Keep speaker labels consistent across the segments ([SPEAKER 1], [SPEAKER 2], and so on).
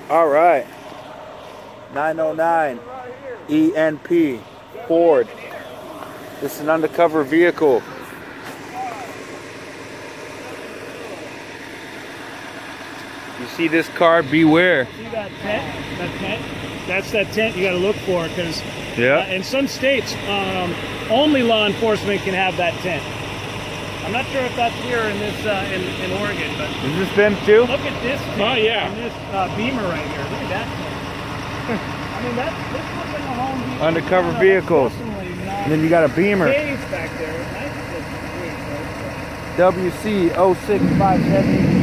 [SPEAKER 1] All right. 909 ENP Ford. This is an undercover vehicle. You see this car? Beware.
[SPEAKER 2] See that tent? That tent? That's that tent you got to look for, because in some states, only law enforcement can have that tent. I'm not sure if that's here in this in Oregon, but
[SPEAKER 1] Is this them too?
[SPEAKER 2] look at this tent.
[SPEAKER 3] Oh yeah.
[SPEAKER 2] And this Beamer right here. Look at that tent. I mean, this looks like a Home Depot.
[SPEAKER 1] Undercover vehicles. And then you got a Beamer.
[SPEAKER 2] Cave back there. Nice.
[SPEAKER 1] WC 0657.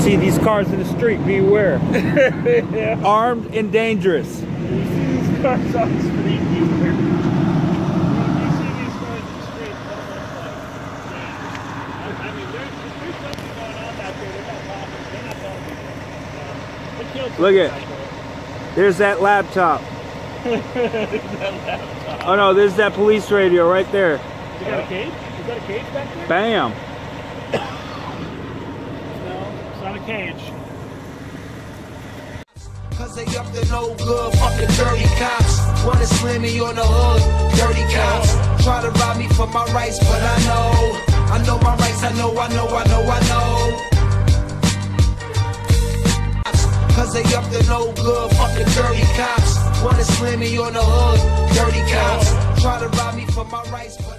[SPEAKER 1] See these cars in the street, beware.
[SPEAKER 2] Yeah.
[SPEAKER 1] Armed and dangerous.
[SPEAKER 2] You see these cars on the street, beware. You see these cars in the street, what it looks like. Yeah. I mean, there's something going on back there. They're not talking. They killed
[SPEAKER 1] Look at
[SPEAKER 2] back there.
[SPEAKER 1] There's that laptop.
[SPEAKER 2] That laptop.
[SPEAKER 1] Oh no, there's that police radio right there.
[SPEAKER 2] You got a cage? You got a cage back there?
[SPEAKER 1] Bam.
[SPEAKER 2] No, it's not a cage.
[SPEAKER 4] Cause they up to no good, fucking dirty cops. Wanna slam me on the hood, dirty cops. Try to rob me for my rights, but I know my rights, I know. Cause they up to no good, fucking dirty cops. Wanna slam me on the hood, dirty cops. Try to rob me for my rights, but